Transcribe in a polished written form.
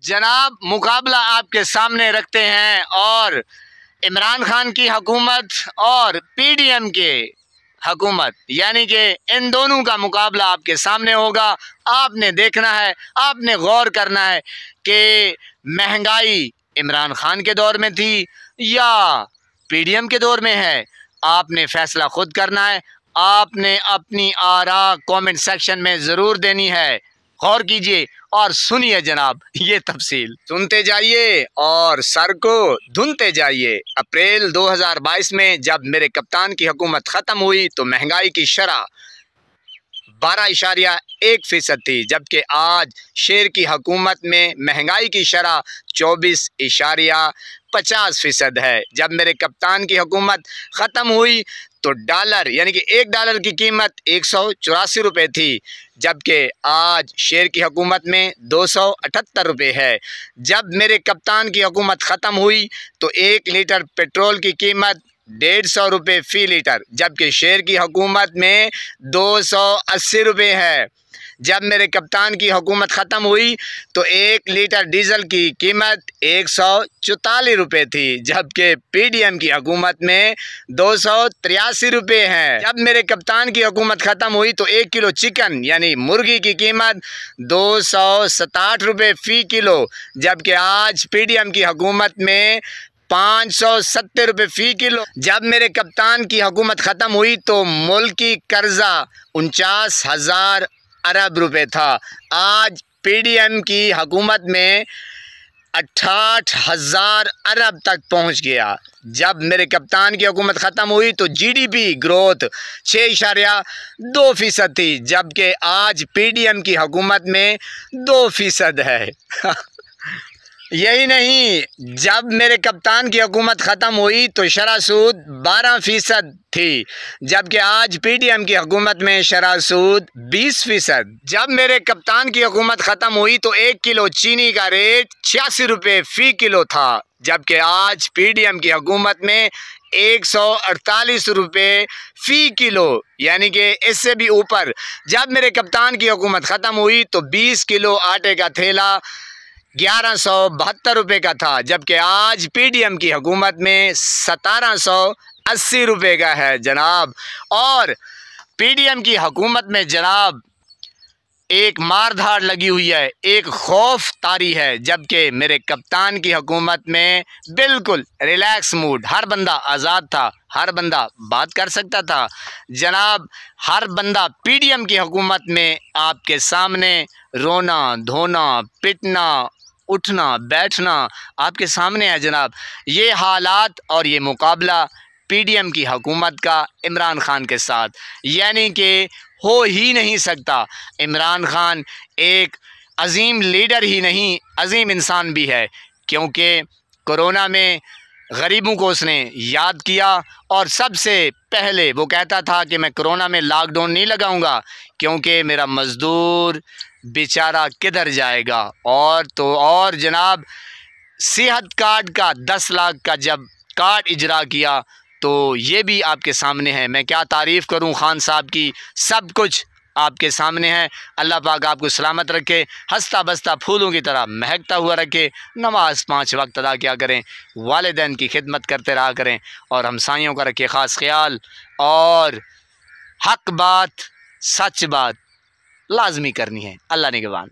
जनाब मुकाबला आपके सामने रखते हैं और इमरान खान की हुकूमत और पीडीएम के हुकूमत, यानी कि इन दोनों का मुकाबला आपके सामने होगा। आपने देखना है, आपने गौर करना है कि महंगाई इमरान खान के दौर में थी या पीडीएम के दौर में है। आपने फैसला खुद करना है। आपने अपनी आरा कमेंट सेक्शन में ज़रूर देनी है। गौर कीजिए और सुनिए जनाब ये तफसील। सुनते जाइए और सर को धुनते जाइए। अप्रैल 2022 में जब मेरे कप्तान की हुकूमत ख़त्म हुई तो महंगाई की शरह 12.1% थी, जबकि आज शेर की हुकूमत में महंगाई की शरह 24.50% है। जब मेरे कप्तान की हुकूमत ख़त्म हुई तो डॉलर यानी कि $1 की कीमत 184 रुपये थी, जबकि आज शेर की हुकूमत में 278 रुपये है। जब मेरे कप्तान की हुकूमत ख़त्म हुई तो 1 लीटर पेट्रोल की कीमत 150 रुपये फ़ी लीटर, जबकि शेर की हुकूमत में 280 रुपये है। जब मेरे कप्तान की हुकूमत ख़त्म हुई तो 1 लीटर डीजल की कीमत 144 रुपये थी, जबकि पीडीएम की हुकूमत में 283 रुपये हैं। जब मेरे कप्तान की हुकूमत ख़त्म हुई तो 1 किलो चिकन यानी मुर्गी की कीमत 267 रुपये फ़ी किलो, जबकि आज पीडीएम की हुकूमत में 570 रुपये फ़ी किलो। जब मेरे कप्तान की हुकूमत ख़त्म हुई तो मुल्की कर्जा 49,000 अरब रुपये था। आज पीडीएम की हुकूमत में 68,000 अरब तक पहुंच गया। जब मेरे कप्तान की हुकूमत ख़त्म हुई तो जीडीपी ग्रोथ 6.2% थी, जबकि आज पीडीएम की हुकूमत में 2% है। यही नहीं, जब मेरे कप्तान की हुकूमत ख़त्म हुई तो शरह सूद 12% थी, जबकि आज पीडीएम की हुकूमत में शरह सूद 20%। जब मेरे कप्तान की हुकूमत ख़त्म हुई तो 1 किलो चीनी का रेट 86 रुपये फ़ी किलो था, जबकि आज पीडीएम की हुकूमत में 148 रुपये फ़ी किलो, यानी कि इससे भी ऊपर। जब मेरे कप्तान की हुकूमत ख़त्म हुई तो 20 किलो आटे का थैला 1172 रुपये का था, जबकि आज पीडीएम की हुकूमत में 1780 रुपये का है जनाब। और पीडीएम की हुकूमत में जनाब एक मारधाड़ लगी हुई है, एक खौफ तारी है, जबकि मेरे कप्तान की हुकूमत में बिल्कुल रिलैक्स मूड, हर बंदा आज़ाद था, हर बंदा बात कर सकता था जनाब। हर बंदा पीडीएम की हुकूमत में आपके सामने रोना धोना पिटना उठना बैठना आपके सामने है जनाब। ये हालात और ये मुकाबला पीडीएम की हुकूमत का इमरान खान के साथ, यानी कि हो ही नहीं सकता। इमरान खान एक अजीम लीडर ही नहीं, अजीम इंसान भी है, क्योंकि कोरोना में गरीबों को उसने याद किया और सबसे पहले वो कहता था कि मैं कोरोना में लॉकडाउन नहीं लगाऊंगा क्योंकि मेरा मज़दूर बेचारा किधर जाएगा। और तो और जनाब, सेहत कार्ड का 10 लाख का जब कार्ड इजरा किया तो ये भी आपके सामने है। मैं क्या तारीफ़ करूं खान साहब की, सब कुछ आपके सामने है। अल्लाह पाक आपको सलामत रखे, हंसता बसता फूलों की तरह महकता हुआ रखे। नमाज 5 वक्त अदा किया करें, वालिदैन की खिदमत करते रहा करें और हमसाइयों का रखे ख़ास ख्याल। और हक बात सच बात लाजमी करनी है। अल्लाह निगहबान।